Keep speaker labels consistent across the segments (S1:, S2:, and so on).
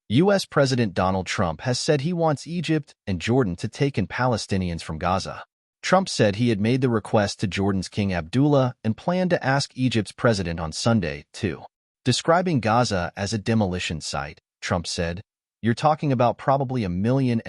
S1: U.S. President Donald Trump has said he wants Egypt and Jordan to take in Palestinians from Gaza. Trump said he had made the request to Jordan's King Abdullah and planned to ask Egypt's president on Sunday, too. Describing Gaza as a demolition site, Trump said, "You're talking about probably 1.5 million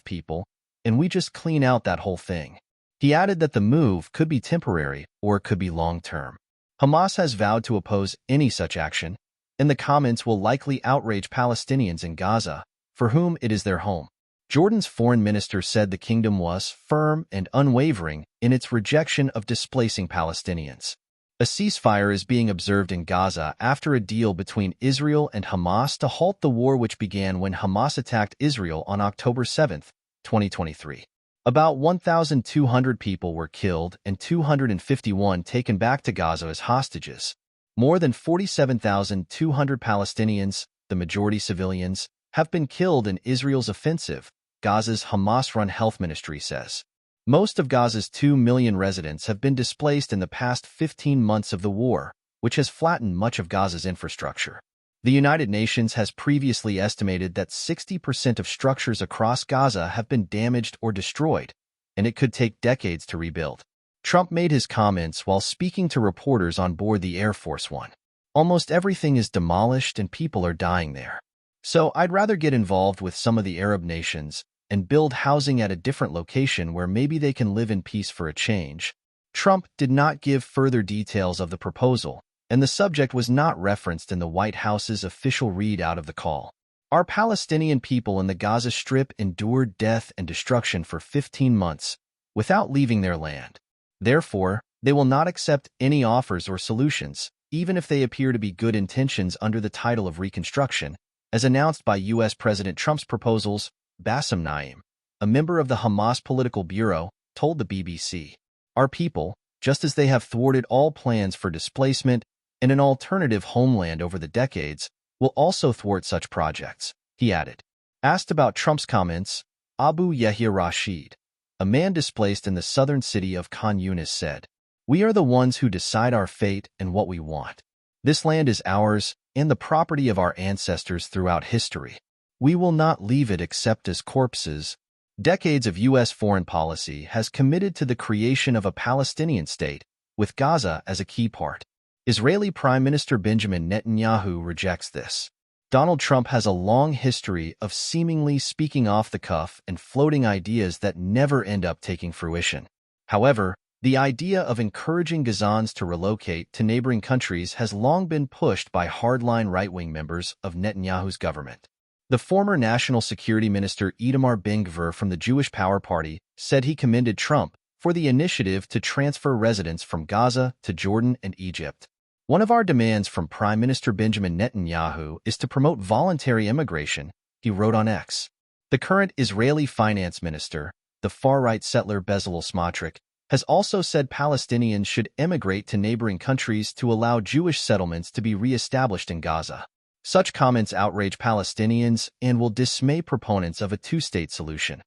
S1: people, and we just clean out that whole thing." He added that the move could be temporary or it could be long-term. Hamas has vowed to oppose any such action, and the comments will likely outrage Palestinians in Gaza, for whom it is their home. Jordan's foreign minister said the kingdom was firm and unwavering in its rejection of displacing Palestinians. A ceasefire is being observed in Gaza after a deal between Israel and Hamas to halt the war which began when Hamas attacked Israel on October 7, 2023. About 1,200 people were killed and 251 taken back to Gaza as hostages. More than 47,200 Palestinians, the majority civilians, have been killed in Israel's offensive, Gaza's Hamas-run health ministry says. Most of Gaza's 2 million residents have been displaced in the past 15 months of the war, which has flattened much of Gaza's infrastructure. The United Nations has previously estimated that 60% of structures across Gaza have been damaged or destroyed, and it could take decades to rebuild. Trump made his comments while speaking to reporters on board the Air Force One. "Almost everything is demolished and people are dying there. So I'd rather get involved with some of the Arab nations and build housing at a different location where maybe they can live in peace for a change." Trump did not give further details of the proposal, and the subject was not referenced in the White House's official readout of the call. Our Palestinian people in the Gaza Strip endured death and destruction for 15 months without leaving their land. Therefore, they will not accept any offers or solutions, even if they appear to be good intentions under the title of reconstruction, as announced by U.S. President Trump's proposals. Bassem Naim, a member of the Hamas Political Bureau, told the BBC, "Our people, just as they have thwarted all plans for displacement and an alternative homeland over the decades, will also thwart such projects," he added. Asked about Trump's comments, Abu Yahya Rashid, a man displaced in the southern city of Khan Yunis, said, "We are the ones who decide our fate and what we want. This land is ours and the property of our ancestors throughout history. We will not leave it except as corpses." Decades of U.S. foreign policy has committed to the creation of a Palestinian state, with Gaza as a key part. Israeli Prime Minister Benjamin Netanyahu rejects this. Donald Trump has a long history of seemingly speaking off the cuff and floating ideas that never end up taking fruition. However, the idea of encouraging Gazans to relocate to neighboring countries has long been pushed by hardline right-wing members of Netanyahu's government. The former National Security Minister Itamar Ben-Gvir from the Jewish Power Party said he commended Trump for the initiative to transfer residents from Gaza to Jordan and Egypt. "One of our demands from Prime Minister Benjamin Netanyahu is to promote voluntary immigration," he wrote on X. The current Israeli finance minister, the far-right settler Bezalel Smotrich, has also said Palestinians should emigrate to neighboring countries to allow Jewish settlements to be re-established in Gaza. Such comments outrage Palestinians and will dismay proponents of a two-state solution,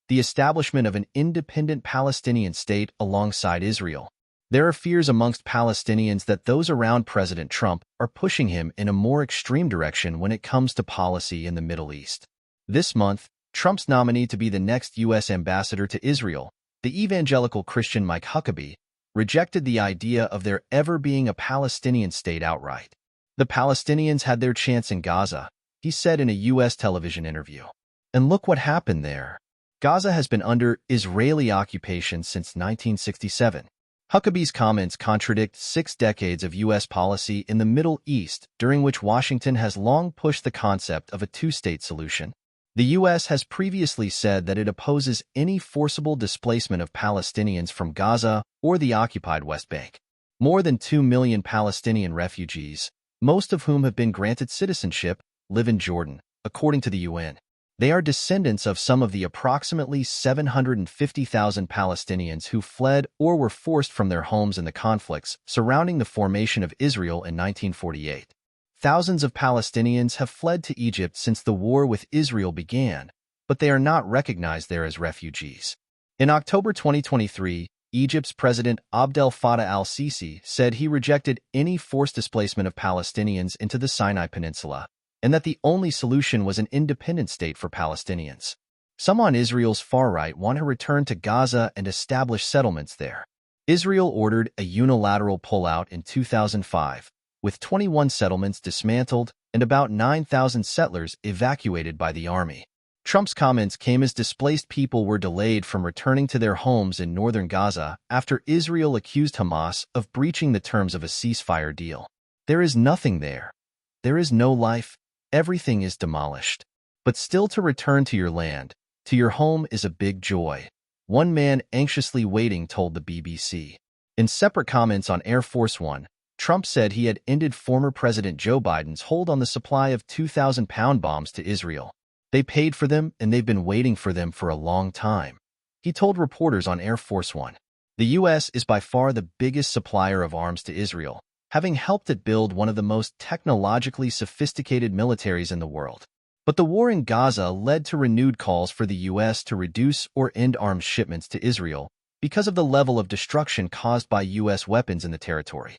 S1: the establishment of an independent Palestinian state alongside Israel. There are fears amongst Palestinians that those around President Trump are pushing him in a more extreme direction when it comes to policy in the Middle East. This month, Trump's nominee to be the next U.S. ambassador to Israel, the evangelical Christian Mike Huckabee, rejected the idea of there ever being a Palestinian state outright. "The Palestinians had their chance in Gaza," he said in a U.S. television interview. "And look what happened there. Gaza has been under Israeli occupation since 1967. Huckabee's comments contradict 6 decades of U.S. policy in the Middle East, during which Washington has long pushed the concept of a two-state solution. The U.S. has previously said that it opposes any forcible displacement of Palestinians from Gaza or the occupied West Bank. More than 2 million Palestinian refugees, most of whom have been granted citizenship, live in Jordan, according to the UN. They are descendants of some of the approximately 750,000 Palestinians who fled or were forced from their homes in the conflicts surrounding the formation of Israel in 1948. Thousands of Palestinians have fled to Egypt since the war with Israel began, but they are not recognized there as refugees. In October 2023, Egypt's President Abdel Fattah al-Sisi said he rejected any forced displacement of Palestinians into the Sinai Peninsula, and that the only solution was an independent state for Palestinians. Some on Israel's far right want to return to Gaza and establish settlements there. Israel ordered a unilateral pullout in 2005, with 21 settlements dismantled and about 9,000 settlers evacuated by the army. Trump's comments came as displaced people were delayed from returning to their homes in northern Gaza after Israel accused Hamas of breaching the terms of a ceasefire deal. There is nothing there. There is no life. Everything is demolished. But still to return to your land, to your home is a big joy. One man anxiously waiting told the BBC. In separate comments on Air Force One, Trump said he had ended former President Joe Biden's hold on the supply of 2,000-pound bombs to Israel. They paid for them, and they've been waiting for them for a long time. He told reporters on Air Force One. The U.S. is by far the biggest supplier of arms to Israel, having helped it build one of the most technologically sophisticated militaries in the world. But the war in Gaza led to renewed calls for the U.S. to reduce or end arms shipments to Israel because of the level of destruction caused by U.S. weapons in the territory.